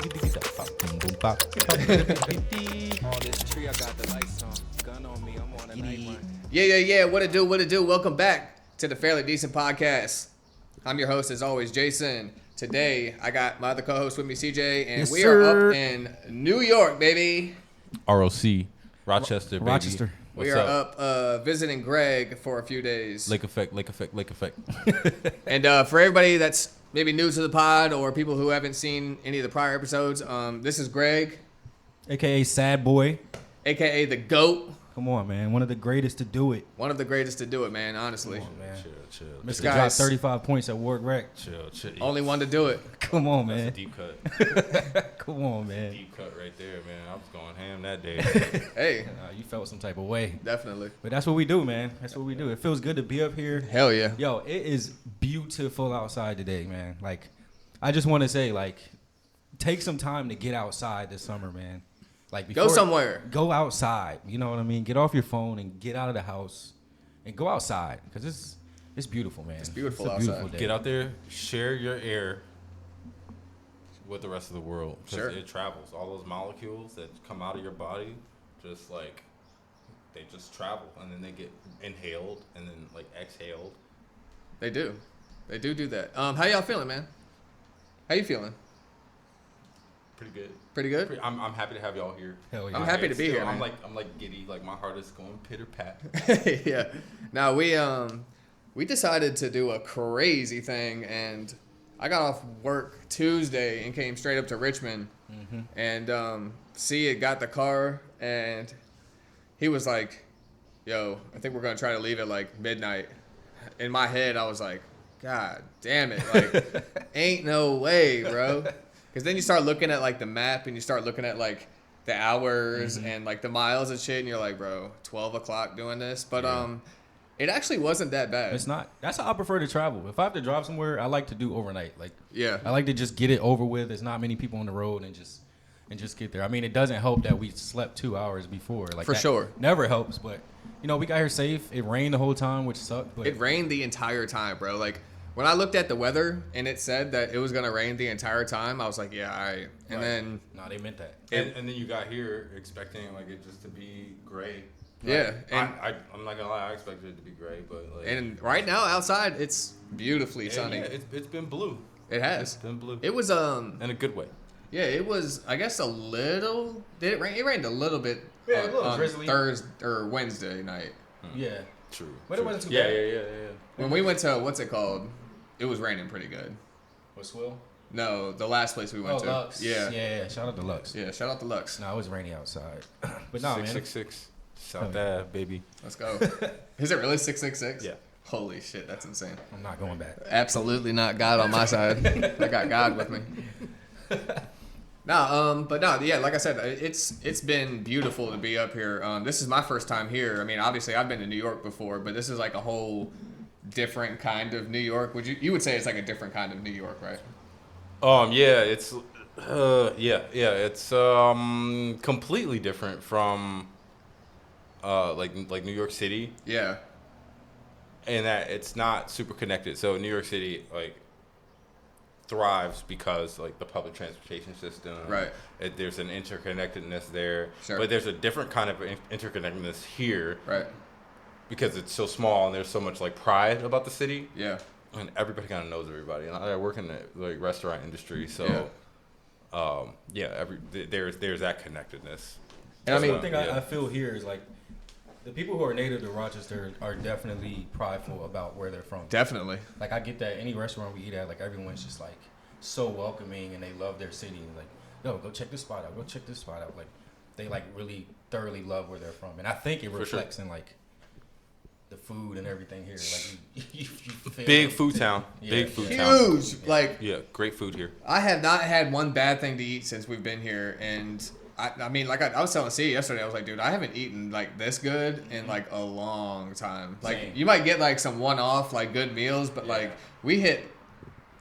Yeah. What it do? Welcome back to the Fairly Decent Podcast. I'm your host, as always, Jason. Today, I got my other co-host with me, CJ, and we are up in New York, baby. ROC, Rochester, baby. Rochester. We are up visiting Greg for a few days. Lake effect. And for everybody that's maybe new to the pod or people who haven't seen any of the prior episodes, this is Greg. A.K.A. Sad Boy. A.K.A. the GOAT. Come on, man. One of the greatest to do it. One of the greatest to do it, man, honestly. Come on, man. Chill. Mr. Dropped 35 points at Ward Rec. Chill. Only one to do it. Come on, man. That's a deep cut. Come on, man. Deep cut right there, man. I was going ham that day. Hey. You felt some type of way. Definitely. But that's what we do, man. That's what we do. It feels good to be up here. Hell yeah. Yo, it is beautiful outside today, man. Like, I just want to say, like, take some time to get outside this summer, man. Like, go somewhere. Go outside. You know what I mean? Get off your phone and get out of the house and go outside because it's beautiful, man. It's beautiful outside. Beautiful day. Get out there, share your air with the rest of the world. Sure. It travels. All those molecules that come out of your body, just like, they just travel. And then they get inhaled and then, like, exhaled. They do that. How y'all feeling, man? How you feeling? Pretty good? I'm happy to have y'all here. Hell yeah. I'm happy to be here, man. I'm like giddy. Like, my heart is going pitter pat. Yeah. Now we decided to do a crazy thing, and I got off work Tuesday and came straight up to Richmond, and C got the car, and he was like, "Yo, I think we're gonna try to leave at like midnight." In my head, I was like, "God damn it! Like, ain't no way, bro." Because then you start looking at, like, the map, and you start looking at, like, the hours and, like, the miles and shit, and you're like, bro, 12 o'clock doing this? But it actually wasn't that bad. It's not. That's how I prefer to travel. If I have to drive somewhere, I like to do overnight. Like, yeah. I like to just get it over with. There's not many people on the road and just get there. I mean, it doesn't help that we slept 2 hours before. Like, for sure. Never helps, but, you know, we got here safe. It rained the whole time, which sucked. But it rained the entire time, bro. Like, when I looked at the weather and it said that it was going to rain the entire time, I was like, yeah, all right. And then... No, they meant that. And then you got here expecting, like, it just to be gray. Yeah. Like, I'm not going to lie, I expected it to be gray, but... like, and right now, outside, it's beautifully sunny. Yeah, it's been blue. It has. It's been blue. It was... In a good way. Yeah, it was, I guess, a little... Did it rain? It rained a little bit on Thursday or Wednesday night. Yeah. True. But it wasn't too bad. Yeah. When we went to, what's it called? It was raining pretty good. What, Swill? No, the last place we went to. Lux. Yeah. Yeah. Shout out to Lux. Yeah, shout out to Lux. No, it was rainy outside. But no, man. 666. South Ave, baby. Let's go. Is it really 666? Yeah. Holy shit, that's insane. I'm not going back. Absolutely not God on my side. I got God with me. Yeah, like I said, it's been beautiful to be up here. This is my first time here. I mean, obviously I've been to New York before, but this is like a whole different kind of New York. You would say it's like a different kind of New York, right? It's it's completely different from like New York City. Yeah. And that it's not super connected. So New York City like thrives because like the public transportation system. Right. There's an interconnectedness there. Sure. But there's a different kind of interconnectedness here. Right. Because it's so small and there's so much like pride about the city. Yeah. And everybody kind of knows everybody. And I work in the like restaurant industry, so there's that connectedness. And I mean, one thing I feel here is like the people who are native to Rochester are definitely prideful about where they're from. Definitely. Like I get that any restaurant we eat at, like everyone's just like so welcoming and they love their city. And like, yo, go check this spot out. Go check this spot out. Like they like really thoroughly love where they're from, and I think it reflects in like the food and everything here. Like you feel big like, food town. Yeah, Big food town. Huge. Like great food here. I have not had one bad thing to eat since we've been here, and I mean, like I was telling C yesterday, I was like, dude, I haven't eaten like this good in like a long time. Like Same. you might get like some one-off like good meals, but like we hit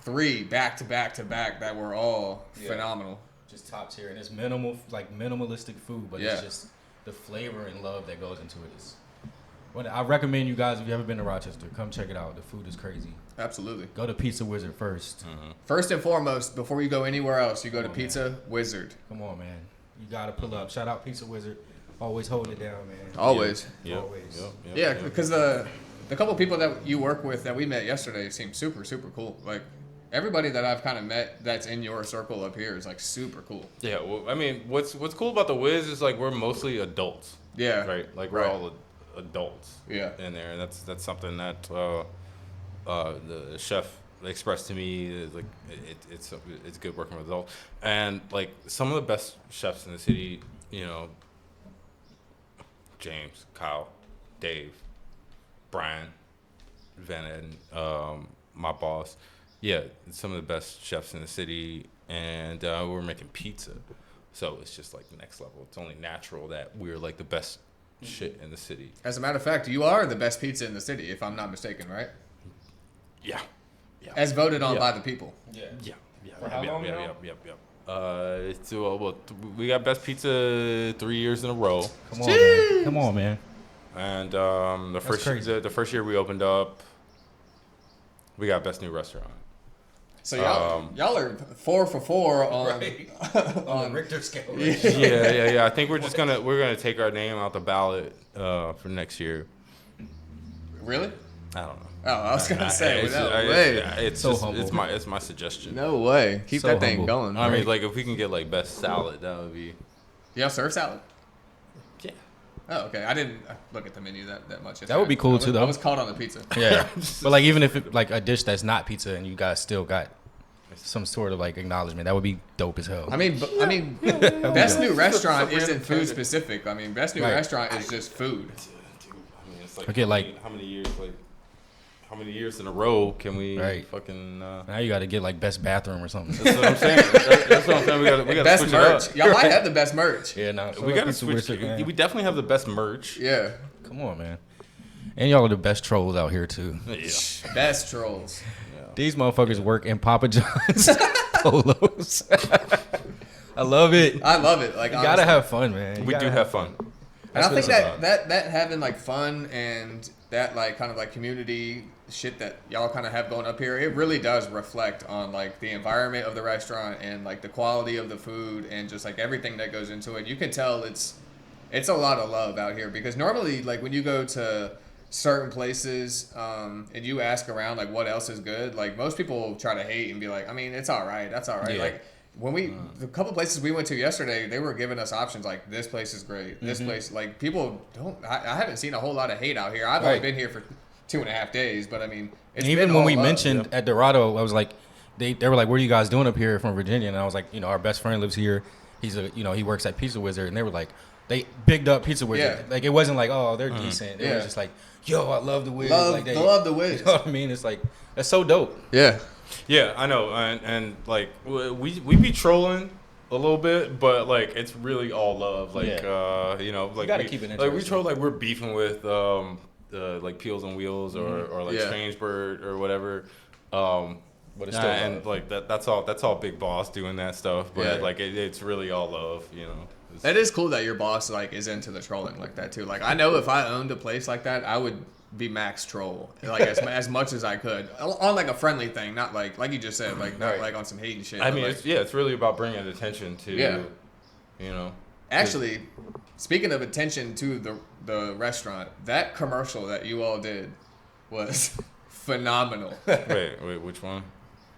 3 back to back that were all phenomenal. Just top tier, and it's minimal, like minimalistic food, but it's just the flavor and love that goes into it is Well, I recommend you guys, if you ever been to Rochester, come check it out. The food is crazy. Absolutely. Go to Pizza Wizard first. First and foremost, before you go anywhere else, you go to Pizza Wizard. Come on, man. You got to pull up. Shout out Pizza Wizard. Always holding it down, man. Always. Always. Yeah, because the couple people that you work with that we met yesterday seemed super, super cool. Like, everybody that I've kind of met that's in your circle up here is, like, super cool. Yeah, well, I mean, what's cool about the Wiz is, like, we're mostly adults. Yeah. Right? Like, we're all adults in there. And that's something that the chef expressed to me. Is like, it's good working with adults. And, like, some of the best chefs in the city, you know, James, Kyle, Dave, Brian, Van Eden, my boss. Yeah, some of the best chefs in the city. And we're making pizza. So it's just, like, next level. It's only natural that we're, like, the best shit in the city. As a matter of fact, you are the best pizza in the city, if I'm not mistaken, right? Yeah. As voted on by the people. Yeah. For how long now? We got best pizza 3 years in a row. Come on, man. And the first year we opened up, we got best new restaurant. So y'all are 4 for 4 on on the Richter scale. Right? Yeah. I think we're gonna take our name out the ballot for next year. Really? I don't know. Oh, I was gonna say, It's so just humble. it's my suggestion. No way. Keep So that thing humble. going. I mean, like, if we can get, like, best salad, that would be. Y'all serve salad? Yeah. Oh, okay. I didn't look at the menu that much. That would be cool, too, though. I was caught on the pizza. Yeah. But, like, even if it, like, a dish that's not pizza and you guys still got some sort of, like, acknowledgement, that would be dope as hell. I mean, best new restaurant isn't food specific. I mean, best new restaurant is just food. Dude, I mean, it's like, Okay, like- how many years in a row can we fucking? Now you got to get, like, best bathroom or something. That's what I'm saying. That's what I'm saying. We got Best switch merch. it up. Y'all might have the best merch. Yeah, no. We got to switch. We definitely have the best merch. Yeah. Come on, man. And y'all are the best trolls out here, too. Yeah. Best trolls. These motherfuckers work in Papa John's polos. I love it. I love it. Like, You gotta have fun, man. We do have fun. And I think what it's that having, like, fun and that, like, kind of, like, community shit that y'all kind of have going up here, it really does reflect on, like, the environment of the restaurant and, like, the quality of the food and just, like, everything that goes into it. You can tell it's a lot of love out here, because normally, like, when you go to certain places and you ask around, like, what else is good, like, most people try to hate and be like, I mean, it's all right, that's all right. Yeah. Like, when the couple places we went to yesterday, they were giving us options like, this place is great, this place, like, people I haven't seen a whole lot of hate out here. I've only been here for 2.5 days, but I mean, it's even been when all we love. mentioned at Dorado, I was like, they were like, what are you guys doing up here from Virginia? And I was like, our best friend lives here. He's he works at Pizza Wizard. And they were like, they bigged up Pizza Wizard. Yeah. Like, it wasn't like, oh, they're decent. It was just like, yo, I love the Wiz. Love the Wiz. You know what I mean? It's like, that's so dope. Yeah. Yeah, I know, and like we be trolling a little bit, but like it's really all love. Like like you gotta keep it like interesting. we troll like we're beefing with like Peels on Wheels or like Strange Bird or whatever. But it's still and like that's all Big Boss doing that stuff. But like it's really all love, That is cool that your boss, like, is into the trolling like that too. Like, I know if I owned a place like that, I would be max troll, like, as much as I could on, like, a friendly thing, not like you just said, like, not like on some hate and shit. I mean, like, it's really about bringing attention to Actually, speaking of attention to the restaurant, that commercial that you all did was phenomenal. Wait, which one?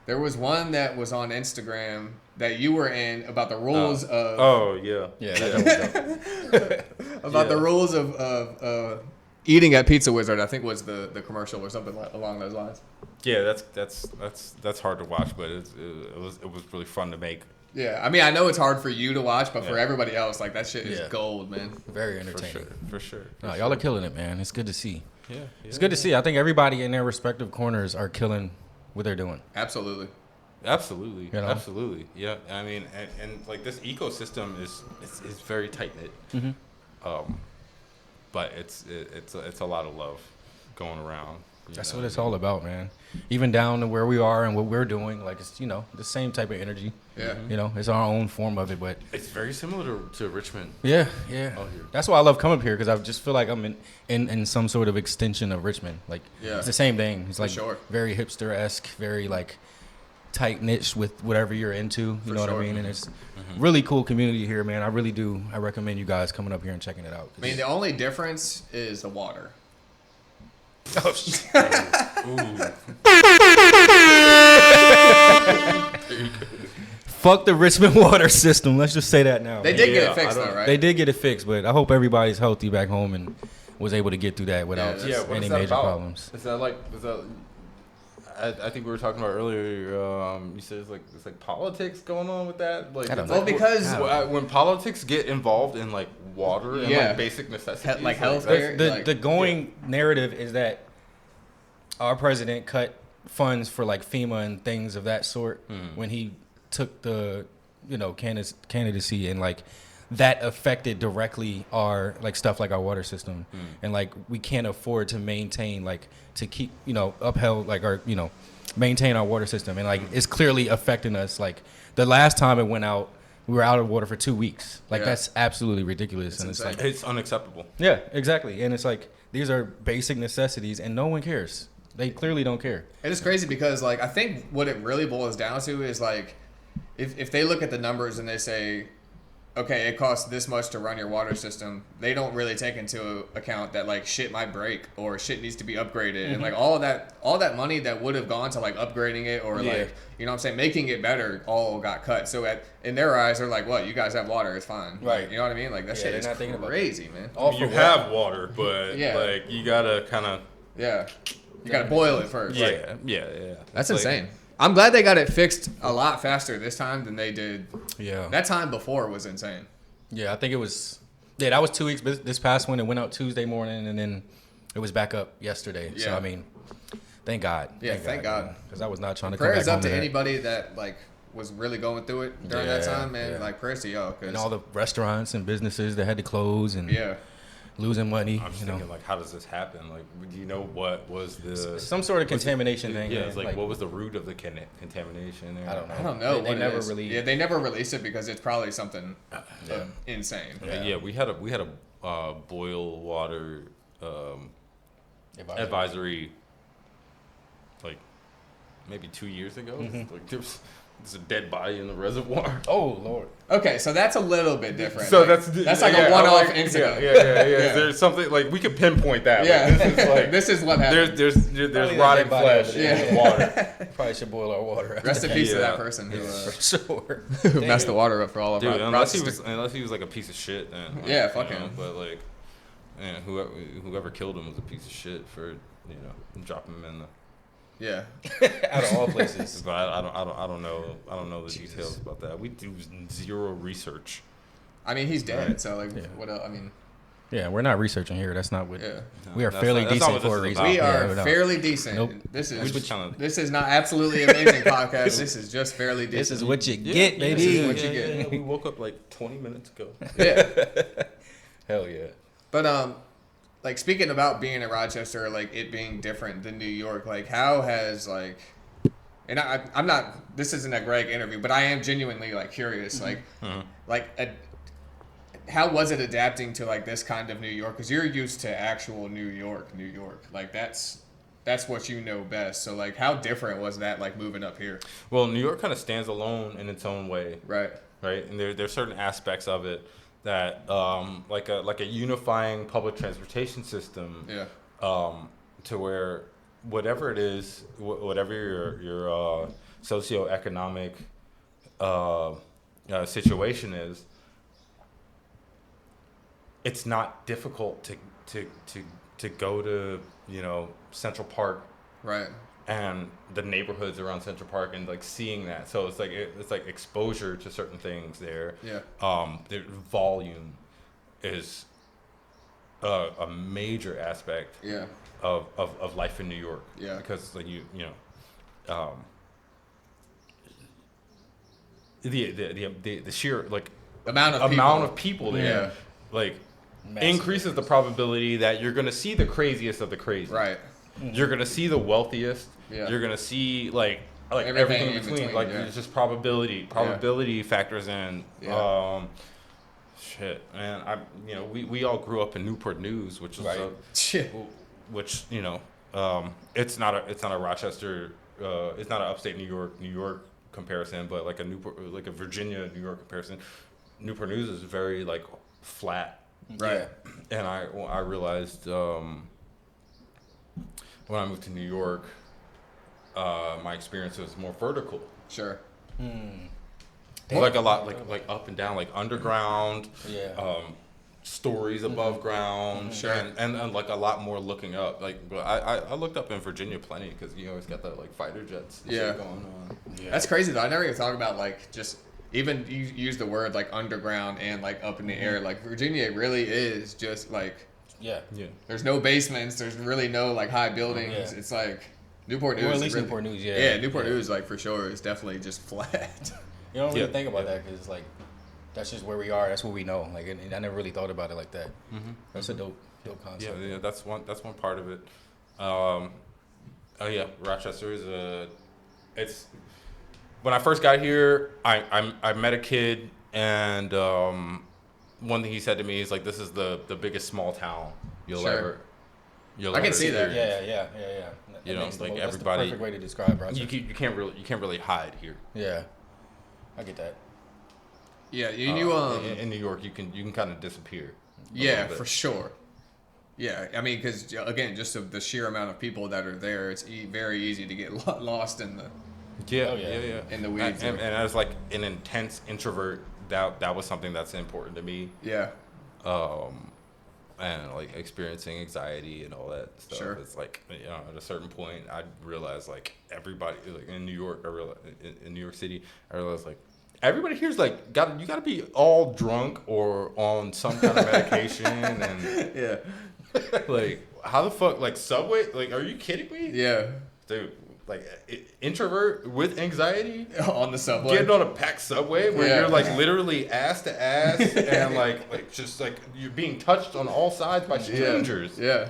There was one that was on Instagram that you were in about the rules of... Oh, yeah. Yeah, that was dope. about the rules of eating at Pizza Wizard, I think was the commercial or something along those lines. Yeah, that's hard to watch, but it was really fun to make. Yeah, I mean, I know it's hard for you to watch, but for everybody else, like, that shit is gold, man. Very entertaining. For sure. No, y'all are killing it, man. It's good to see. Yeah. It's good to see. I think everybody in their respective corners are killing what they're doing. Absolutely. Absolutely. You know? Absolutely. Yeah. I mean, and like this ecosystem is very tight knit. But it's a lot of love going around. That's what it's all about, man. Even down to where we are and what we're doing, like, it's, the same type of energy. Yeah. It's our own form of it, but it's very similar to Richmond. Yeah. Out here. That's why I love coming up here, because I just feel like I'm in some sort of extension of Richmond. Like, it's the same thing. It's like very hipster-esque, very like tight niche with whatever you're into. You know what I mean? And it's really cool community here, man. I really do. I recommend you guys coming up here and checking it out. I mean, the only difference is the water. Oh, fuck the Richmond water system. Let's just say that now. They did get it fixed, though, right? They did get it fixed, but I hope everybody's healthy back home and was able to get through that without any major problems. Is that I think we were talking about earlier. You said it's like politics going on with that. Like, I don't know. Well, because when politics get involved in like water and like basic necessities, like healthcare, the going narrative is that our president cut funds for like FEMA and things of that sort when he took the candidacy, and like that affected directly our like stuff like our water system, and like we can't afford to maintain like to keep upheld like our maintain our water system, and like it's clearly affecting us. Like the last time it went out, we were out of water for 2 weeks. Like that's absolutely ridiculous, and it's like it's unacceptable. Yeah, exactly, and it's like these are basic necessities, and no one cares. They clearly don't care. And it's crazy because like I think what it really boils down to is like if they look at the numbers and they say, okay, it costs this much to run your water system, they don't really take into account that like shit might break or shit needs to be upgraded, and like all that money that would have gone to like upgrading it or like making it better all got cut. So in their eyes they're like, what, you guys have water, it's fine, right? Like, you know what I mean? Like that shit is crazy, man. You have water, but like you gotta kind of you gotta boil it first. Yeah. That's insane. I'm glad they got it fixed a lot faster this time than they did. Yeah. That time before was insane. Yeah, I think it was. Yeah, that was 2 weeks. But this past one, it went out Tuesday morning, and then it was back up yesterday. Yeah. So I mean, thank God. Yeah, thank God. Because I was not trying to come back prayers home up to that. anybody that like was really going through it during that time, man. Yeah. Like prayers to y'all. And all the restaurants and businesses that had to close and losing money. I'm just thinking, like, how does this happen? Like, do you know what was the some sort of contamination thing? Yeah, it's like what was the root of the contamination there? I don't know. They never really. Yeah, they never released it because it's probably something insane. Yeah, we had a boil water advisory like maybe 2 years ago. Like there's a dead body in the reservoir. Oh Lord. Okay, so that's a little bit different. So like, that's like a one-off incident. Yeah. There's something like we could pinpoint that. Yeah. Like, this is like this is what happened. There's rotting flesh in the water. Probably should boil our water. Rest in peace to that person who who messed the water up for all of us. Unless he was like a piece of shit, then like, fuck him. But like, whoever killed him was a piece of shit for dropping him in the. Yeah. Out of all places. But I don't know the details about that. We do zero research. I mean, he's dead, so like, what else? I mean. Yeah, we're not researching here. That's not what. Yeah. We are fairly decent for a reason. We are fairly decent. Nope. This is not absolutely amazing podcast. This is just fairly decent. This is what you get, baby. This is what you get. Yeah. We woke up like 20 minutes ago. Yeah. Hell yeah. But like speaking about being in Rochester, like it being different than New York, like how has like, and I'm not. This isn't a Greg interview, but I am genuinely like curious, how was it adapting to like this kind of New York? Because you're used to actual New York. Like that's what you know best. So like, how different was that like moving up here? Well, New York kind of stands alone in its own way. Right. And there's certain aspects of it that like a unifying public transportation system. Yeah. To where whatever it is, whatever your socioeconomic situation is, it's not difficult to go to Central Park, right, and the neighborhoods around Central Park, and like seeing that. So it's like exposure to certain things there. Yeah. The volume is a major aspect. Yeah. Of life in New York. Yeah. Because like the sheer like amount of people there. Like massive increases the probability that you're going to see the craziest of the crazy. Right. You're gonna see the wealthiest. Yeah. You're gonna see like Everything everything in between. Like yeah. it's just probability. Probability factors in. Yeah. Shit, man. We all grew up in Newport News, which is which it's not a Rochester. It's not an upstate New York comparison, but like a Newport, like a Virginia, New York comparison. Newport News is very like flat. Right. And I realized when I moved to New York, my experience was more vertical. Sure. Like a lot, like up and down, like underground. Yeah. Stories above ground. Sure. And like a lot more looking up. Like, but I looked up in Virginia plenty because you always got the like fighter jets. And shit going on. Yeah. That's crazy though. I never even thought about like just. Even you use the word like underground and like up in the air. Like Virginia really is just like yeah. There's no basements. There's really no like high buildings. Yeah. It's like Newport News. Or at least really, Newport News, Yeah, Newport News like for sure is definitely just flat. You don't really think about that because like that's just where we are. That's what we know. Like and I never really thought about it like that. That's a dope concept. Yeah, that's one part of it. Rochester is it's. When I first got here, I met a kid, and one thing he said to me is like, "This is the biggest small town you'll ever." I can see that. Yeah. You know, like that's everybody. the perfect way to describe Rochester. You can't really hide here. Yeah, I get that. Yeah, in New York, you can kind of disappear. Yeah, for sure. Yeah, I mean, because again, just of the sheer amount of people that are there, it's very easy to get lost in the. Yeah. In the weeds. And as like an intense introvert, that was something that's important to me. Yeah. And like experiencing anxiety and all that stuff. Sure. It's like, at a certain point, I realized like everybody like in New York, in New York City, I realized like everybody here's like you gotta be all drunk or on some kind of medication and yeah. Like how the fuck like Subway? Like, are you kidding me? Yeah. Dude. Like introvert with anxiety on the subway, getting on a packed subway where you're like literally ass to ass and like just like you're being touched on all sides by strangers. Yeah.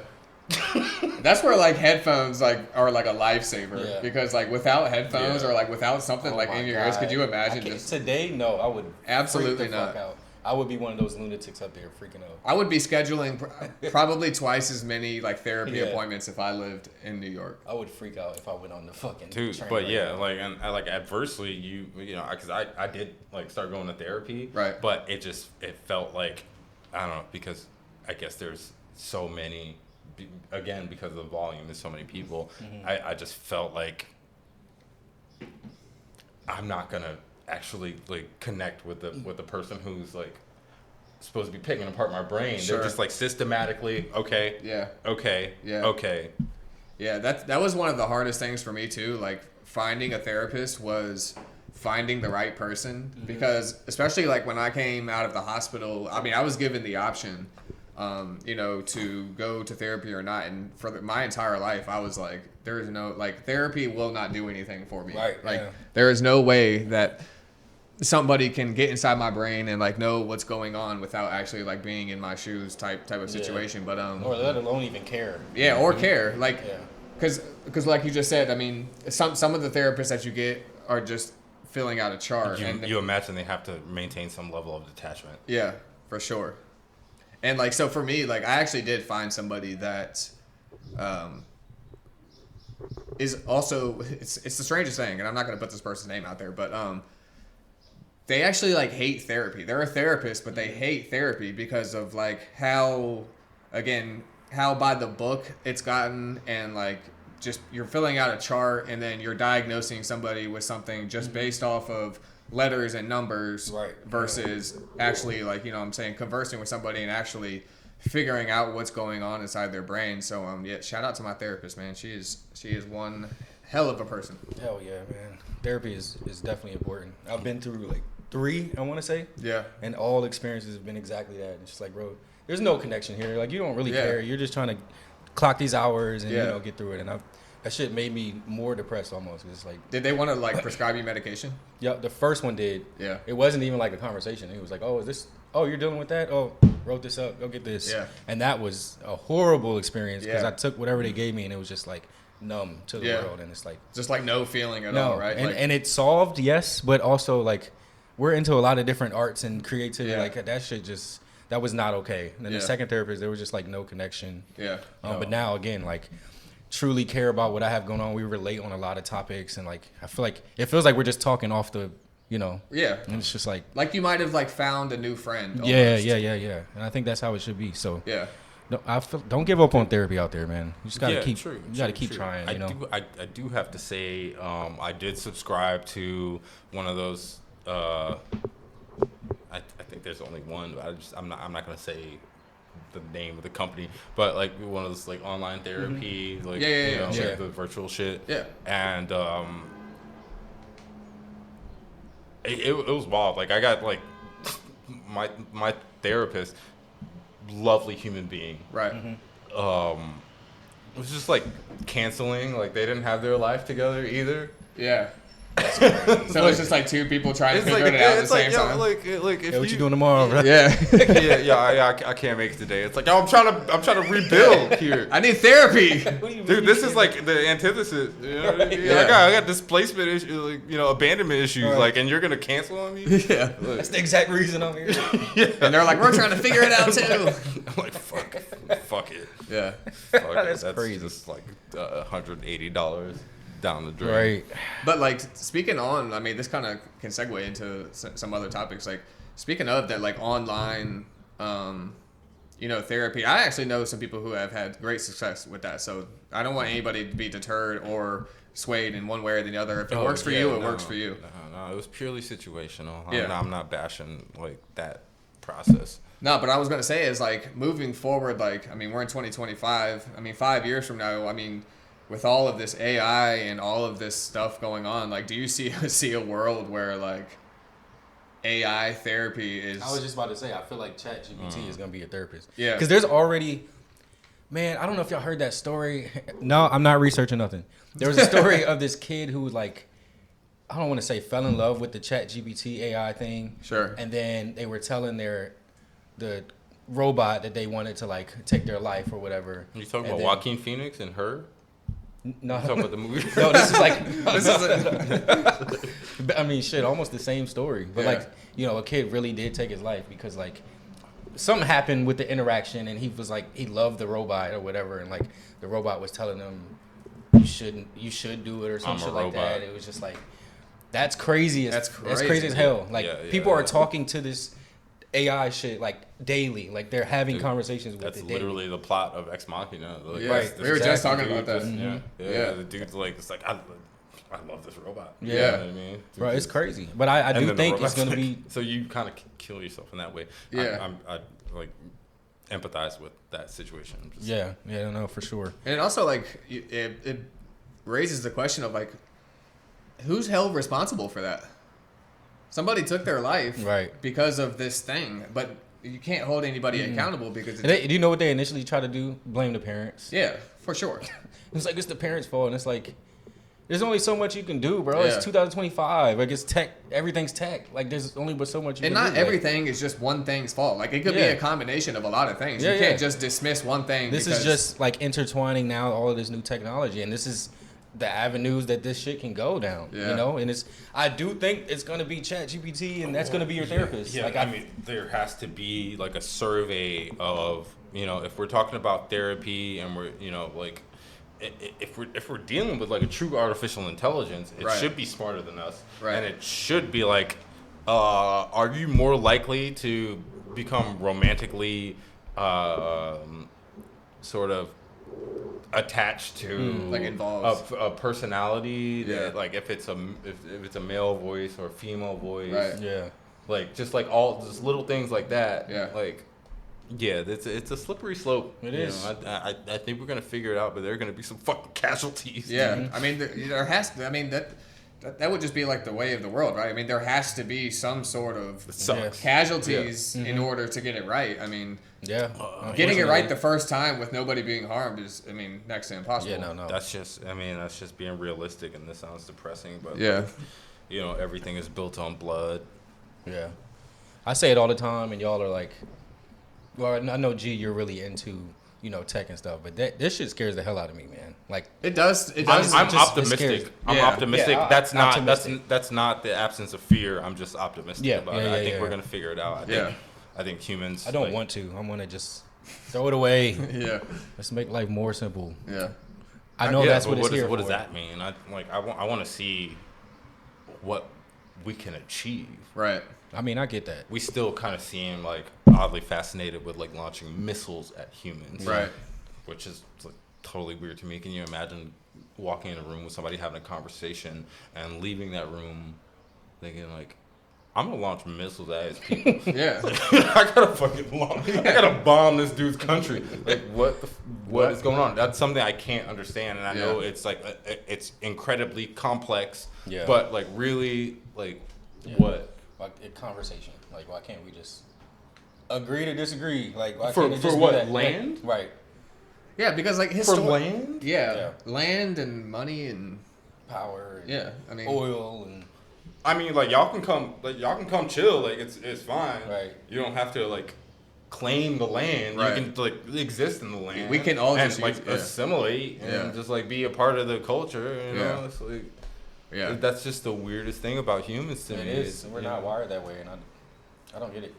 That's where like headphones like are like a lifesaver because like without headphones or like without something like in your ears, could you imagine just today? No, I would absolutely freak the not. Fuck out. I would be one of those lunatics up there freaking out. I would be scheduling probably twice as many like therapy appointments if I lived in New York. I would freak out if I went on the fucking dude. train But now. like and like adversely, you know, because I did like start going to therapy, right? But it felt like I don't know because I guess there's so many. Again, because of the volume, there's so many people. I just felt like I'm not gonna actually like connect with the person who's like supposed to be picking apart my brain. Sure. They're just like systematically okay. Yeah, that was one of the hardest things for me too. Like finding a therapist was finding the right person because especially like when I came out of the hospital, I mean I was given the option to go to therapy or not, and for my entire life I was like, there is no like therapy will not do anything for me. Right. Like there is no way that somebody can get inside my brain and like know what's going on without actually like being in my shoes type of situation. But or let alone even care. Yeah, or care like because like you just said, I mean some of the therapists that you get are just filling out a chart. You imagine they have to maintain some level of detachment. Yeah, for sure. And like so for me, like I actually did find somebody that is also it's the strangest thing, and I'm not gonna put this person's name out there, but they actually like hate therapy. They're a therapist, but they hate therapy because of like how by the book it's gotten, and like just you're filling out a chart and then you're diagnosing somebody with something just based off of letters and numbers versus actually like, I'm saying conversing with somebody and actually figuring out what's going on inside their brain. So shout out to my therapist, man. She is one hell of a person. Hell yeah, man. Therapy is definitely important. I've been through like 3, I want to say. Yeah. And all experiences have been exactly that. It's just like, bro, there's no connection here. Like you don't really care. You're just trying to clock these hours and get through it. And I've That shit made me more depressed almost. It's like, Did they want to like prescribe you medication? yeah, the first one did. Yeah. It wasn't even like a conversation. It was like, oh, is this? Oh, you're dealing with that? Oh, wrote this up. Go get this. Yeah. And that was a horrible experience because Yeah. I took whatever they gave me and it was just like numb to the Yeah. world. And it's like, Just like no feeling at no, all, right? and Like, and it solved, yes, but also like we're into a lot of different arts and creativity. Yeah. Like that shit just that was not okay. And then Yeah. the second therapist, there was just like no connection. yeah. But now again, like truly care about what I have going on. We relate on a lot of topics, and like I feel like it feels like we're just talking off the, Yeah. And it's just like Like you might have like found a new friend. yeah. almost. And I think that's how it should be. So Yeah. no, don't give up on therapy out there, man. You just gotta keep true, you gotta true, keep true. trying. I do have to say, I did subscribe to one of those. I think there's only one. But I'm not gonna say the name of the company, but like one of those like online therapy, like Yeah. like the virtual shit. Yeah. And it was wild. Like I got like my therapist, lovely human being. Right. It was just like canceling. Like they didn't have their life together either. Yeah. So it's just like two people trying to figure it out at the same time. Like if what you doing tomorrow, bro? Yeah. I can't make it today. It's like, I'm trying to rebuild here. I need therapy. Dude, this is like the antithesis. You know? Yeah. I got displacement issues, like, abandonment issues, like, and you're gonna cancel on me? Yeah. That's the exact reason I'm here. And they're like, we're trying to figure it out too. I'm like, fuck it. Yeah. Fuck it. That's That's crazy. just like $180 down the drain. Right. But like speaking on, I mean, this kind of can segue into some other topics. Like speaking of that, like online, therapy. I actually know some people who have had great success with that. So I don't want anybody to be deterred or swayed in one way or the other. If it works for you, it works for you. No, it was purely situational. Yeah. I'm not bashing like that process. No, but I was gonna say is like moving forward. Like I mean, we're in 2025. I mean, 5 years from now. I mean, with all of this AI and all of this stuff going on, like, do you see a world where like AI therapy is? I was just about to say, I feel like ChatGPT is gonna be a therapist. Yeah. Because there's already, man, I don't know if y'all heard that story. No, I'm not researching nothing. There was a story of this kid who was like, I don't want to say fell in love with the ChatGPT AI thing. Sure. And then they were telling the robot that they wanted to like take their life or whatever. You talking And about then- Joaquin Phoenix and Her? No, You talking about the movie? no, this is like I mean, shit, almost the same story. But Yeah. like, a kid really did take his life because like something happened with the interaction, and he was like, he loved the robot or whatever, and like the robot was telling him you should do it or some I'm a shit like robot. that. It was just like that's crazy. That's That's crazy. crazy as hell. Like Yeah, people are yeah. talking to this AI shit like daily. Like they're having Dude, conversations with That's it daily. literally the plot of Ex Machina. Like, Yeah, that's we were just exactly talking about that. dude, Mm-hmm. Yeah, Yeah. the dude's like, it's like I love this robot. Yeah. You know what I mean? Bro, it's crazy. But I And do then the think it's robot's gonna like- be So you kind of kill yourself in that way. Yeah. I like empathize with that situation. Just- yeah, no, for sure. And it also like it raises the question of like, who's held responsible for that? Somebody took their life Right. because of this thing, but you can't hold anybody accountable because And do you know what they initially tried to do? Blame the parents. yeah, for sure. It's like it's the parents' fault, and it's like there's only so much you can do, bro. Yeah. It's 2025. Like it's tech. Everything's tech. Like there's only but so much you And can not do. Like, everything is just one thing's fault. Like it could be Yeah. a combination of a lot of things. Yeah, You can't yeah. just dismiss one thing. this because, is just like intertwining now all of this new technology, and this is the avenues that this shit can go down. Yeah. And it's I do think it's gonna be ChatGPT, and that's gonna be your therapist. Yeah, Like I mean, there has to be like a survey of, if we're talking about therapy and we're, like, if we're dealing with like a true artificial intelligence, it Right. should be smarter than us, Right. and it should be like, are you more likely to become romantically, sort of attached to like involved. a personality Yeah. that, like, if it's a male voice or a female voice, Right. Yeah. like just like all just little things like that. Yeah. Like, yeah, it's a slippery slope. It you is. know. I think we're gonna figure it out, but there are gonna be some fucking casualties. Yeah, dude. I mean, there has to. I mean, that that would just be like the way of the world, right? I mean, there has to be some sort of sucks. casualties in order to get it right. I mean, getting it right the first time with nobody being harmed is, I mean, next to impossible. Yeah, no. That's just being realistic, and this sounds depressing, but yeah, you know, everything is built on blood. Yeah, I say it all the time, and y'all are like, well, I know G, you're really into, you know, tech and stuff, but this shit scares the hell out of me, man. Like it does. I'm optimistic. I'm optimistic. Yeah, that's not optimistic. that's not the absence of fear. I'm just optimistic about it. I think we're gonna figure it out. I think humans. I don't want to. I want to just throw it away. Yeah. Let's make life more simple. Yeah. I know that's what it's here What for. does that mean? I want to see what we can achieve. Right. I mean, I get that. We still kind of seem like oddly fascinated with like launching missiles at humans. Right. Which is like totally weird to me. Can you imagine walking in a room with somebody having a conversation and leaving that room thinking like, I'm gonna launch missiles at his people. Yeah. I gotta bomb this dude's country. Like what is going on? That's something I can't understand, and I know it's like it's incredibly complex. Yeah. But like really, like what? Like a conversation. Like why can't we just agree to disagree? Like why For can't it just what? be that? Land? Right. Yeah, because like For land? Yeah. Land and money and Power. And yeah. I mean oil and. I mean, like y'all can come chill. Like it's fine. Right. You don't have to like claim the land. Right. You can like exist in the land. We can all and just like assimilate and just like be a part of the culture. You know, it's like that's just the weirdest thing about humans to me. It is. We're not wired that way, and I don't get it.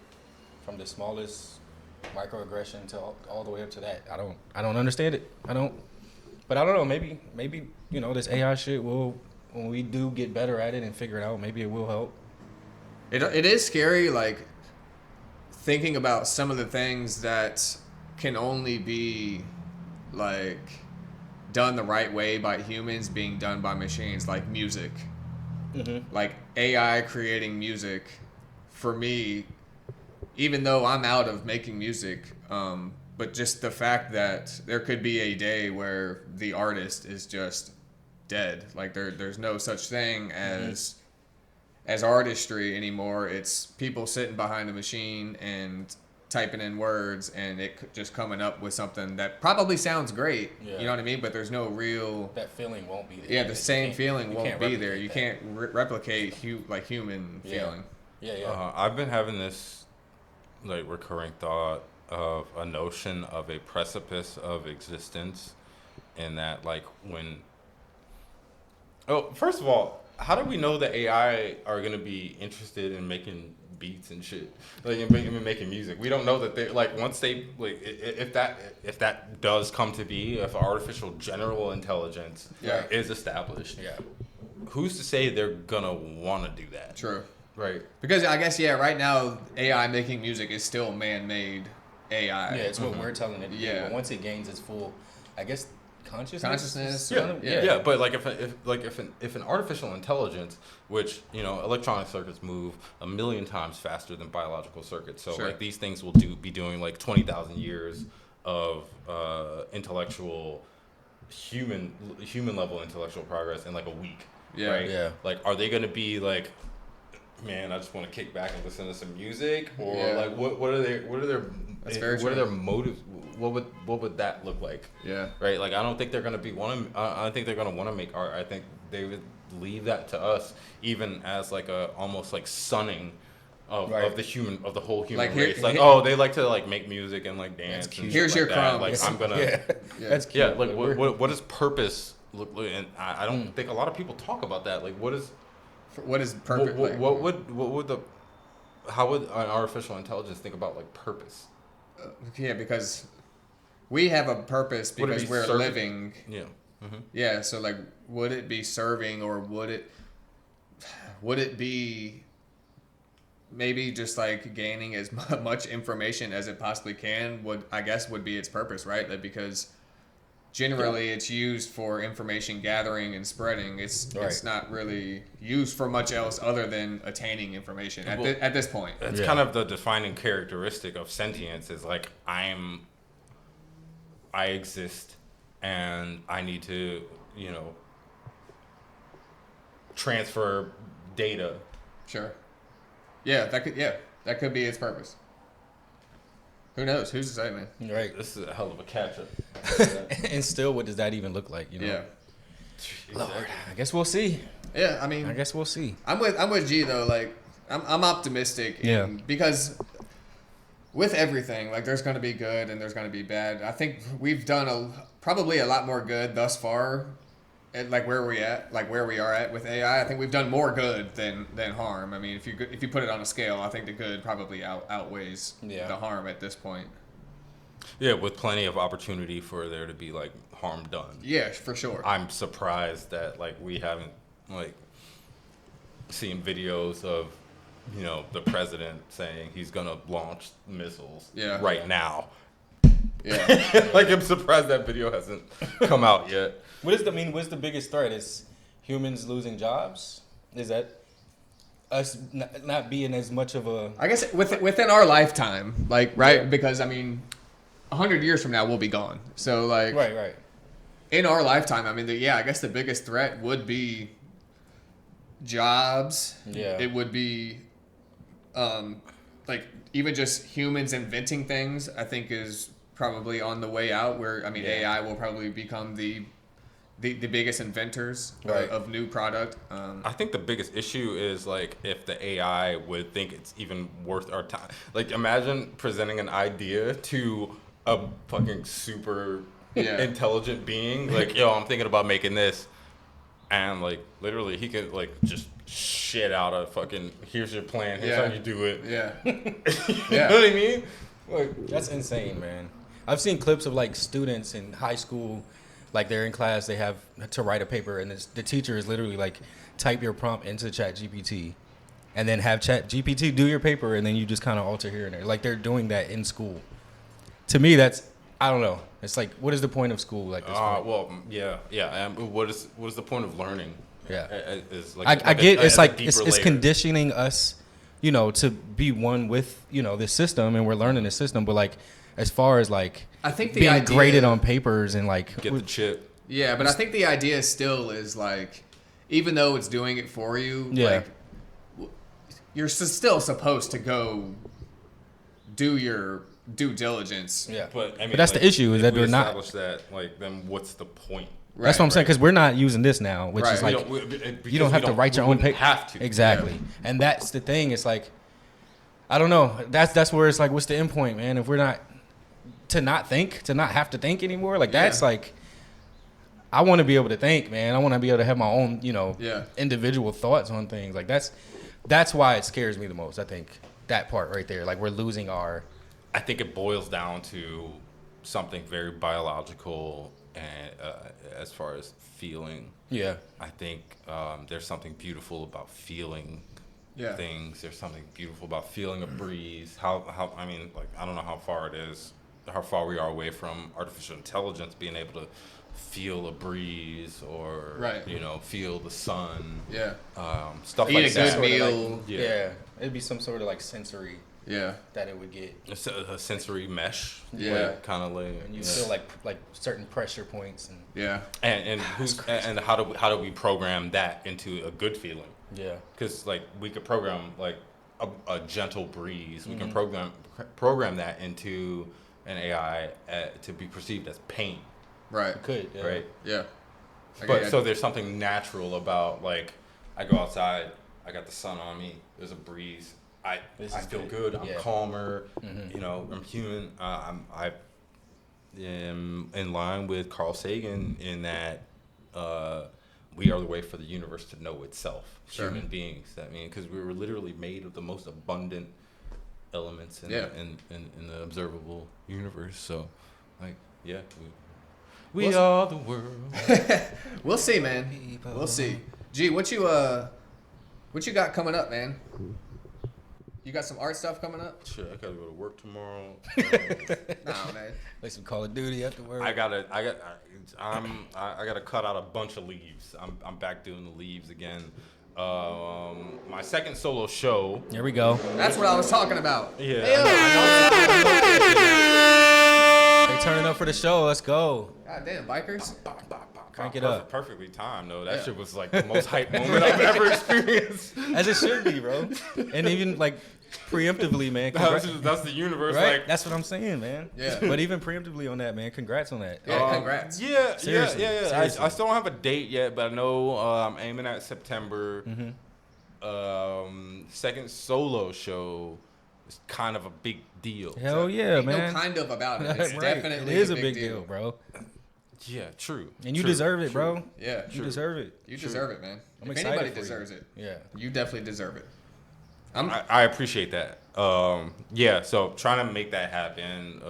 From the smallest microaggression to all the way up to that, I don't understand it. I don't. But I don't know. Maybe you know this AI shit will. When we do get better at it and figure it out, maybe it will help. It is scary, like, thinking about some of the things that can only be, like, done the right way by humans being done by machines, like music. Mm-hmm. Like, AI creating music, for me, even though I'm out of making music, but just the fact that there could be a day where the artist is just dead. Like there's no such thing as artistry anymore. It's people sitting behind a machine and typing in words and it just coming up with something that probably sounds great. Yeah. You know what I mean? But there's no real. That feeling won't be there. Yeah, the same feeling won't be there. You that. can't replicate human feeling. Yeah. I've been having this like recurring thought of a notion of a precipice of existence, in that like when. Oh, first of all, how do we know that AI are going to be interested in making beats and shit, like in making music? We don't know that they like once they like if that does come to be, if artificial general intelligence is established, who's to say they're gonna want to do that? True. Right. Because I guess right now AI making music is still man-made AI. Yeah, it's what we're telling it to do. Yeah. But once it gains its full, I guess. Consciousness. Yeah. But like if an artificial intelligence, which electronic circuits move 1,000,000 times faster than biological circuits, so like these things will be doing like 20,000 years of intellectual human level intellectual progress in like a week. Yeah. Right? Yeah. Like, are they gonna be like, man, I just want to kick back and listen to some music, or like what are their motives? What would that look like? Yeah. Right. Like I don't think they're gonna I think they're gonna want to make art. I think they would leave that to us, even as like a almost like sunning of the whole human race. Like they like to like make music and like dance. And here's your crumb. Like I'm gonna. That's cute. Yeah. Like what does purpose look like? And I don't think a lot of people talk about that. Like what is purpose? How would an artificial intelligence think about like purpose? Because we have a purpose because we're living. Yeah. Mm-hmm. Yeah. So like, would it be serving, or would it be maybe just like gaining as much information as it possibly can? Would be its purpose, right? Like, because generally it's used for information gathering and spreading. It's not really used for much else other than attaining information at this point. It's kind of the defining characteristic of sentience is like I exist and I need to, transfer data. Sure. Yeah, that could be its purpose. Who knows? Who's to say, man? Right. This is a hell of a catch-up. And still, what does that even look like? You know? Yeah. Lord, I guess we'll see. Yeah, I mean, I guess we'll see. I'm with G though. Like, I'm optimistic. Yeah. Because with everything, like, there's going to be good and there's going to be bad. I think we've done probably a lot more good thus far. At like where we are at with AI, I think we've done more good than harm. I mean, if you put it on a scale, I think the good probably outweighs the harm at this point. Yeah, with plenty of opportunity for there to be like harm done. Yeah, for sure. I'm surprised that like we haven't like seen videos of, you know, the president saying he's gonna launch missiles right now. Yeah. Like, I'm surprised that video hasn't come out yet. What's the biggest threat? Is humans losing jobs? Is that us not being as much of a... I guess within our lifetime, like, right? Yeah. Because, I mean, 100 years from now, we'll be gone. So, like... Right. In our lifetime, I mean, I guess the biggest threat would be jobs. Yeah. It would be, like, even just humans inventing things, I think is probably on the way out, where, I mean, AI will probably become the biggest inventors of new product. I think the biggest issue is like if the AI would think it's even worth our time. Like, imagine presenting an idea to a fucking super intelligent being. Like, yo, I'm thinking about making this, and like literally he could like just shit out a fucking, here's your plan, here's how you do it. Yeah. You know what I mean? Like, that's insane, man. I've seen clips of like students in high school. Like, they're in class, they have to write a paper, and the teacher is literally like, type your prompt into ChatGPT, and then have ChatGPT do your paper, and then you just kind of alter here and there. Like, they're doing that in school. To me, that's, I don't know. It's like, what is the point of school? Like, this point? Well, yeah. What is the point of learning? Yeah, like I get it's like it's conditioning us, you know, to be one with, you know, this system, and we're learning this system, but like, as far as like, I think being graded on papers and like get the chip. Yeah, but I think the idea still is like, even though it's doing it for you, like, you're still supposed to go do your due diligence. Yeah, but I mean, that's like, the issue, is that we're not establish that. Like, then what's the point? Right, that's what I'm saying, because we're not using this now, which is like, you don't have to write your own paper. Have to exactly, and that's the thing. It's like, I don't know. That's where it's like, what's the end point, man? If we're not to not have to think anymore, like that's like, I want to be able to think, man. I want to be able to have my own, you know, individual thoughts on things. Like that's why it scares me the most. I think that part right there, like we're losing our. I think it boils down to something very biological, and as far as feeling. Yeah. I think there's something beautiful about feeling things. There's something beautiful about feeling a breeze. How I mean, like, I don't know how far we are away from artificial intelligence being able to feel a breeze or you know, feel the sun. Yeah. Stuff eat like a that. Good meal. Like, yeah. It'd be some sort of like sensory. Yeah. That it would get. A sensory mesh. Yeah. Like, kind of like. And you feel like certain pressure points and. Yeah. And how do we program that into a good feeling? Yeah. Because like we could program like a gentle breeze. We can program that into an AI to be perceived as pain. Right. You could. Yeah. Right. Yeah. But so there's something natural about, like, I go outside, I got the sun on me, there's a breeze, I feel good, I'm calmer, you know, I'm human. I am in line with Carl Sagan in that we are the way for the universe to know itself, human beings. I mean, because we were literally made of the most abundant elements in the observable universe. So, like, we are the world. We'll see, man. We'll see. G, what you got coming up, man? You got some art stuff coming up? Sure, I gotta go to work tomorrow. Nah, man. Like some Call of Duty after work. I gotta cut out a bunch of leaves. I'm back doing the leaves again. My second solo show. Here we go. That's what I was talking about. Yeah. They turning up for the show. Let's go. God damn, bikers. Crank it up. Perfectly timed, though. That shit was like the most hype moment I've ever experienced. As it should be, bro. And even like preemptively, man. That's the universe, right? like. That's what I'm saying, man. Yeah. But even preemptively on that, man. Congrats on that. Yeah, congrats. Yeah. Seriously. I still don't have a date yet, but I know I'm aiming at September. Second solo show is kind of a big deal. Hell yeah, Ain't man. no kind of about it. It's Right. definitely It is a big deal, bro. Yeah, true. And you True, deserve it, true. bro. Yeah, You deserve it. you deserve it, man. I'm If excited anybody for you. deserves it, Yeah. you definitely deserve it. I appreciate that. Yeah, so trying to make that happen.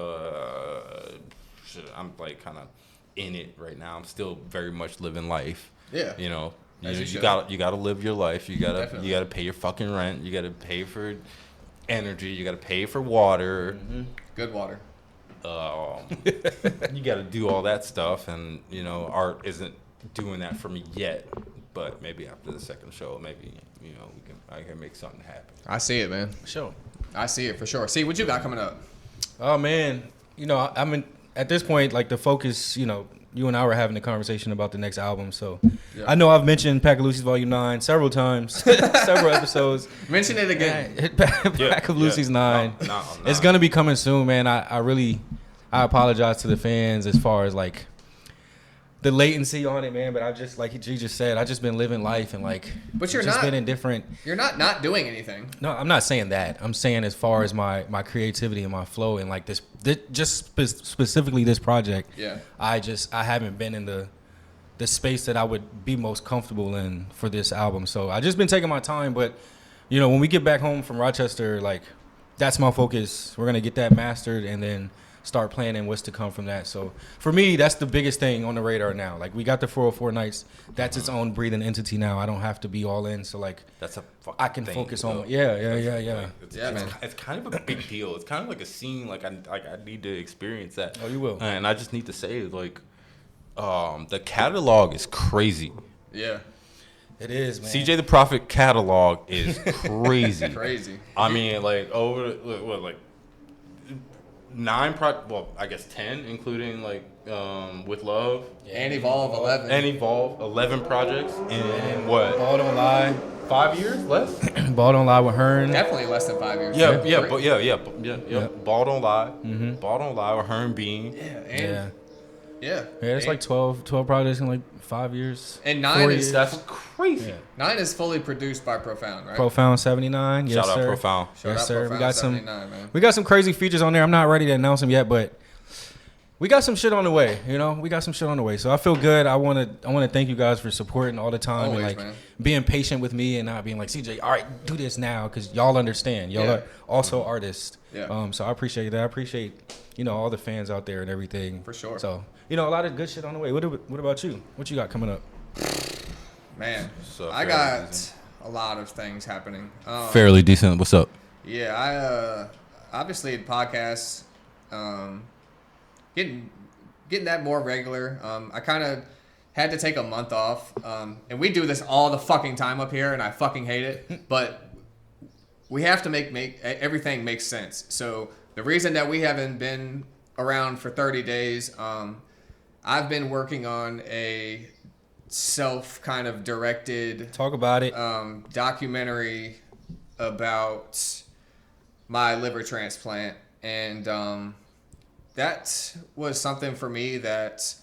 I'm like kind of in it right now. I'm still very much living life. Yeah. You know, As you you should. gotta live your life. You Definitely. gotta pay your fucking rent. You gotta pay for energy. You gotta pay for water. Good water. You gotta do all that stuff, and you know, art isn't doing that for me yet. But maybe after the second show, maybe I can make something happen. I see it, man. Sure. I see it for sure. See what you got coming up. Oh man, I mean, at this point, like the focus, you and I were having a conversation about the next album, so Yeah. I know I've mentioned Pack of Lucy's Volume 9 several times, several episodes. Mention it again. Pack of Lucy's 9. No, It's gonna be coming soon, man. I apologize to the fans as far as like the latency on it, man. But I just, like G just said, I just been living life and like. But you're just not- been in different. You're not doing anything. No, I'm not saying that. I'm saying as far as my creativity and my flow and like this just specifically this project. Yeah. I haven't been in the space that I would be most comfortable in for this album. So I just been taking my time. But when we get back home from Rochester, like that's my focus. We're gonna get that mastered and then start planning what's to come from that. So for me, that's the biggest thing on the radar now. Like we got the 404 Nights. That's its own breathing entity now. I don't have to be all in. So like That's a fucking I can thing, focus though. on. Yeah. It's kind of a big deal. It's kind of like a scene. Like I need to experience that. Oh, you will. And I just need to say, like, the catalog is crazy. Yeah. It is, man. CJ the Prophet catalog is crazy. Crazy. I mean, like like 9 well, I guess 10, including like With Love And Evolve 11. and Evolve, 11 projects in what? Ball Don't Lie. 5 years? Less? Ball Don't Lie with Hearn. Definitely less than 5 years. Yeah. Yeah. Ball Don't Lie. Ball Don't Lie with Hearn Bean. Yeah. Yeah, Yeah. it's like 12 projects in like 5 years. And 4 9 years. is That's crazy. Yeah. 9 is fully produced by Profound, right? Profound 79. Yes, Shout out sir. Profound. Shout Yes, out sir. Profound We got 79, man. We got some crazy features on there. I'm not ready to announce them yet, but we got some shit on the way. We got some shit on the way. So I feel good. I want to thank you guys for supporting all the time Always, and like man. being patient with me and not being like CJ. All right, do this now because y'all understand. Y'all Yeah. are also artists. Yeah. So I appreciate that. I appreciate all the fans out there and everything. For sure. So a lot of good shit on the way. What about you? What you got coming up? Man, So, I Fairly got Decent. a lot of things happening. Fairly Decent. What's up? Yeah, I obviously podcasts, getting that more regular. I kind of had to take a month off, and we do this all the fucking time up here, and I fucking hate it. But we have to make everything make sense. So the reason that we haven't been around for 30 days, I've been working on a self kind of directed Talk about it. documentary about my liver transplant, and that was something for me that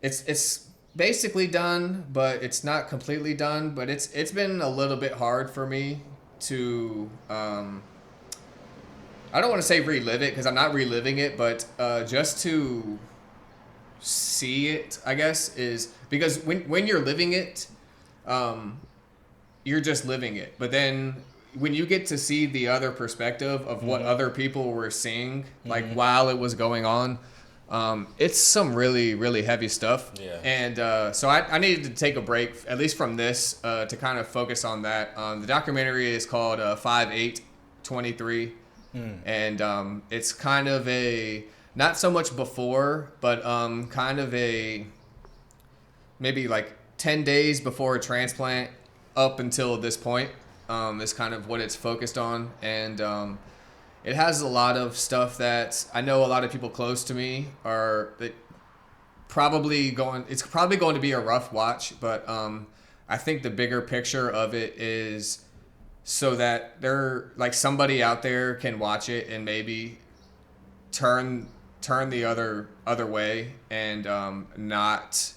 it's basically done, but it's not completely done. But it's been a little bit hard for me to I don't want to say relive it because I'm not reliving it, but just to see it, I guess, is because when you're living it, you're just living it. But then when you get to see the other perspective of what other people were seeing, like while it was going on, it's some really, really heavy stuff. Yeah. And so I needed to take a break, at least from this, to kind of focus on that. The documentary is called 5/8/23. And it's kind of a, not so much before, but kind of a, maybe like 10 days before a transplant up until this point is kind of what it's focused on. And it has a lot of stuff that I know a lot of people close to me are probably going to be a rough watch, but I think the bigger picture of it is so that somebody out there can watch it and maybe turn the other way and not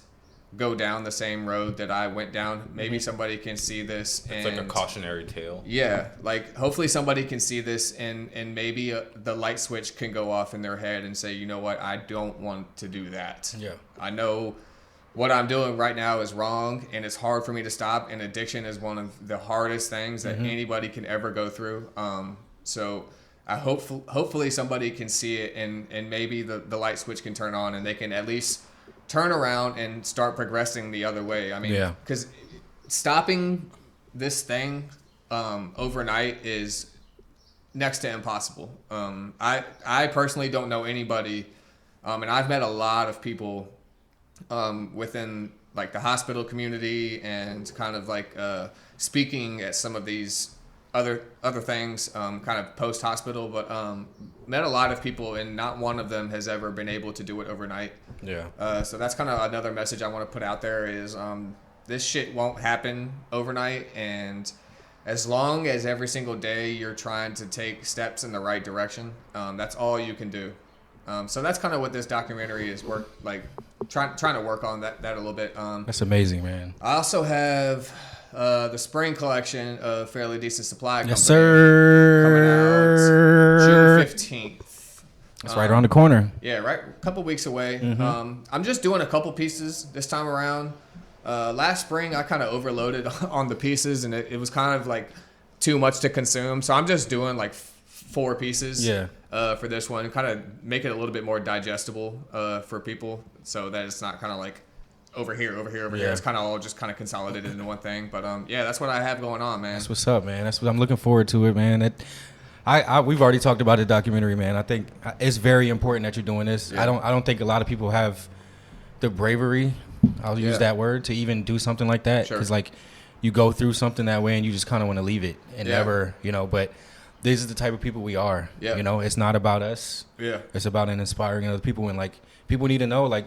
go down the same road that I went down. Maybe somebody can see this. It's like a cautionary tale. Yeah, hopefully somebody can see this and maybe the light switch can go off in their head and say, you know what, I don't want to do that. Yeah. I know what I'm doing right now is wrong and it's hard for me to stop, and addiction is one of the hardest things that anybody can ever go through. So I hopefully somebody can see it and maybe the light switch can turn on and they can at least turn around and start progressing the other way. I mean, because stopping this thing overnight is next to impossible. I personally don't know anybody, and I've met a lot of people within like the hospital community and kind of like speaking at some of these other things, kind of post hospital, but met a lot of people and not one of them has ever been able to do it overnight. Yeah. So that's kind of another message I want to put out there is this shit won't happen overnight, and as long as every single day you're trying to take steps in the right direction, that's all you can do. So that's kind of what this documentary is trying to work on that a little bit. That's amazing, man. I also have the spring collection of Fairly Decent Supply Company. Yes, sir. Coming out June 15th. That's right around the corner. Yeah, right. A couple weeks away. I'm just doing a couple pieces this time around. Last spring, I kind of overloaded on the pieces, and it was kind of like too much to consume. So I'm just doing like 4 pieces for this one, kind of make it a little bit more digestible for people so that it's not kind of like over here. It's kind of all just kind of consolidated into one thing. But that's what I have going on, man. That's what's up, man. That's what I'm looking forward to it, man. We've already talked about the documentary, man. I think it's very important that you're doing this. Yeah. I don't think a lot of people have the bravery, I'll use that word, to even do something like that. Because like you go through something that way and you just kind of want to leave it and never, but these are the type of people we are. Yeah. It's not about us. Yeah. It's about inspiring other people, and like people need to know like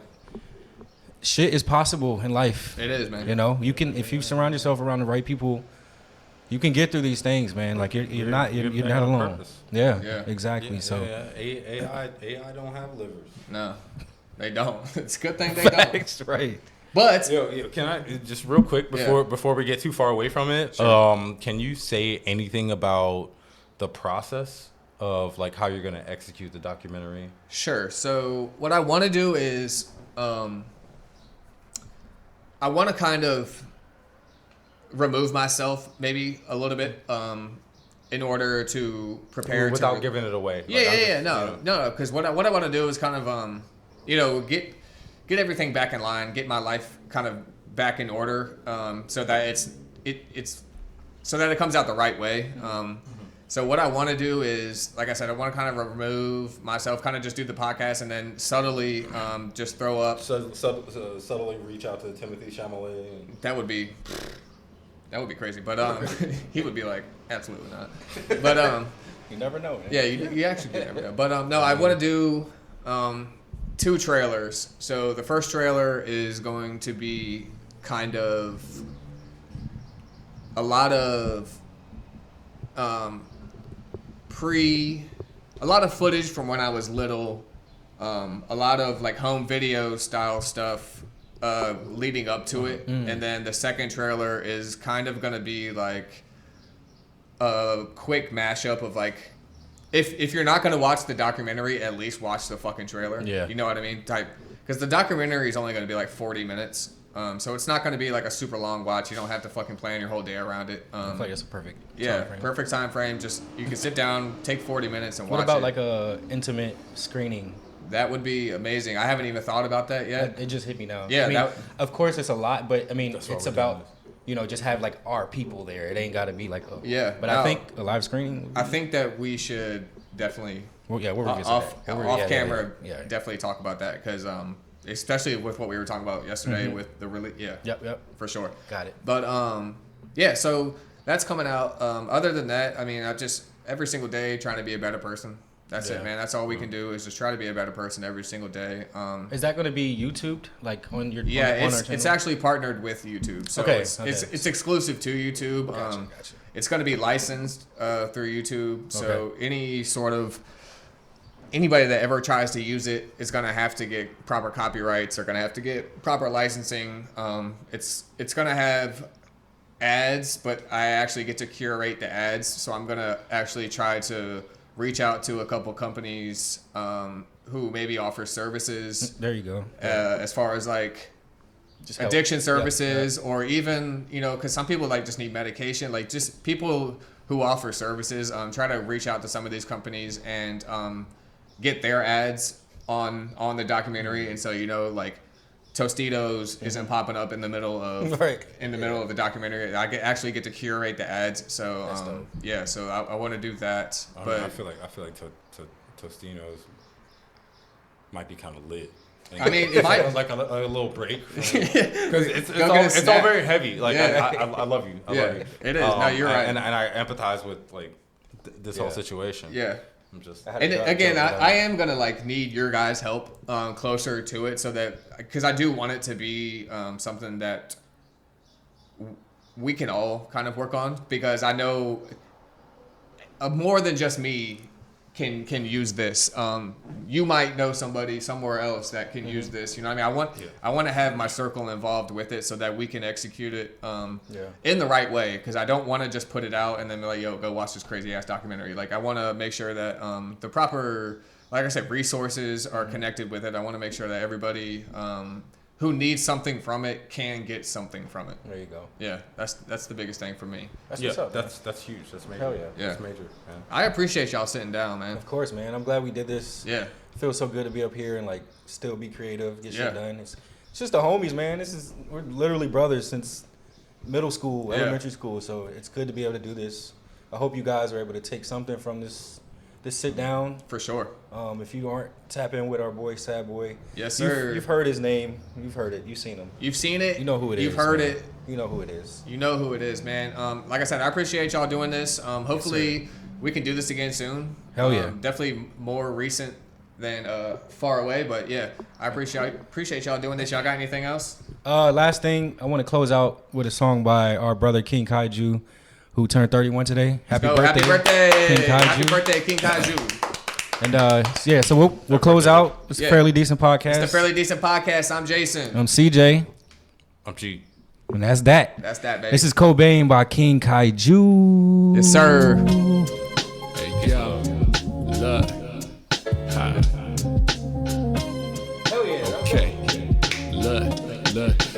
shit is possible in life. It is, man. You can, if you surround yourself around the right people, you can get through these things, man. Like you're not alone. Purpose. Yeah, exactly. Yeah, so AI don't have livers. No, they don't. It's a good thing they don't. Right. But can I just real quick before we get too far away from it? Sure. Can you say anything about the process of like how you're gonna execute the documentary? Sure. So what I want to do is I want to kind of remove myself maybe a little bit in order to prepare without giving it away. No, because what I want to do is kind of get everything back in line, get my life kind of back in order, so that it's so that it comes out the right way. So what I want to do is, like I said, I want to kind of remove myself, kind of just do the podcast, and then subtly just throw up. Subtly reach out to Timothy Chalamet. That would be crazy, but he would be like, absolutely not. But you never know. Man. Yeah, you actually do never know. But no, I want to do 2 trailers. So the first trailer is going to be kind of a lot of a lot of footage from when I was little, a lot of like home video style stuff leading up to it. And then the second trailer is kind of going to be like a quick mashup of like, if you're not going to watch the documentary, at least watch the fucking trailer. Yeah. You know what I mean? Because the documentary is only going to be like 40 minutes. So it's not going to be like a super long watch. You don't have to fucking plan your whole day around it. I feel like it's a perfect time frame. Perfect time frame. Just you can sit down, take 40 minutes and watch it. What about like a intimate screening? That would be amazing. I haven't even thought about that yet. It just hit me now. Yeah. Of course it's a lot, but I mean it's about just have like our people there. It ain't got to be like But I think a live screening. I think that we should definitely. We'll off camera. Definitely talk about that because especially with what we were talking about yesterday with the release. Yeah. Yep. For sure. Got it. But so that's coming out. Other than that, I mean, I just every single day trying to be a better person. That's it, man. That's all we can do is just try to be a better person every single day. Is that going to be YouTubed, like on your? Yeah, on our it's channel? actually partnered with YouTube, so it's exclusive to YouTube. Gotcha. It's going to be licensed through YouTube, so anybody that ever tries to use it is going to have to get proper copyrights. Or going to have to get proper licensing. It's going to have ads, but I actually get to curate the ads, so I'm going to actually try to reach out to a couple companies who maybe offer services. There you go. As far as like just addiction services, or even, you know, because some people like just need medication, like just people who offer services. Try to reach out to some of these companies and get their ads on the documentary, and so, you know, like Tostitos isn't popping up in the middle of middle of the documentary. I actually get to curate the ads, so so I want to do that. But I feel like Tostinos might be kind of lit. I mean, it might like a little break because it's all very heavy. Like I love you. I love you. It is. No, you're right. And I empathize with like this whole situation. Yeah. I'm just. And again, I am gonna like need your guys' help closer to it, so that, because I do want it to be something that we can all kind of work on, because I know more than just me can use this. You might know somebody somewhere else that can use this. You know what I mean? I want to have my circle involved with it so that we can execute it in the right way. Because I don't want to just put it out and then be like, yo, go watch this crazy ass documentary. Like, I want to make sure that the proper, like I said, resources are connected with it. I want to make sure that everybody who needs something from it can get something from it. There you go. Yeah, that's the biggest thing for me. That's what's up. That's huge. That's major. Hell yeah. That's major, man. I appreciate y'all sitting down, man. Of course, man. I'm glad we did this. Yeah. It feels so good to be up here and like still be creative, get shit done. It's just the homies, man. We're literally brothers since middle school, elementary school. So it's good to be able to do this. I hope you guys are able to take something from this sit down. For sure. If you aren't, tap in with our boy, Sad Boy. Yes, sir. You've heard his name. You've heard it. You've seen him. You've seen it. You know who it is. You've heard man. it. You know who it is. You know who it is, man. Like I said, I appreciate y'all doing this. Hopefully we can do this again soon. Hell yeah. Definitely more recent than far away, but yeah, I appreciate y'all doing this. Y'all got anything else? Last thing, I want to close out with a song by our brother King Kaiju, who turned 31 today. Happy birthday, King Kaiju. Happy birthday, King Kaiju. And so we'll close out. It's a Fairly Decent Podcast. It's the Fairly Decent Podcast. I'm Jason. I'm CJ. I'm G. And that's that. That's that, baby. This is Cobain by King Kaiju. Yes, sir. Hey, yo. Look. Hi. Hell yeah. Okay. Look.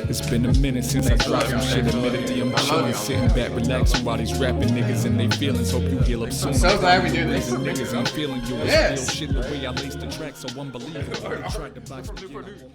It's been a minute since I dropped some shit. Admittedly, I'm chilling, sitting back, relaxing while these rapping niggas and they feelings. Hope you heal up soon. I'm so glad we do this. Niggas ain't feeling you. Yes. Shit, the way I laced the track, so unbelievable. I tried to box me in.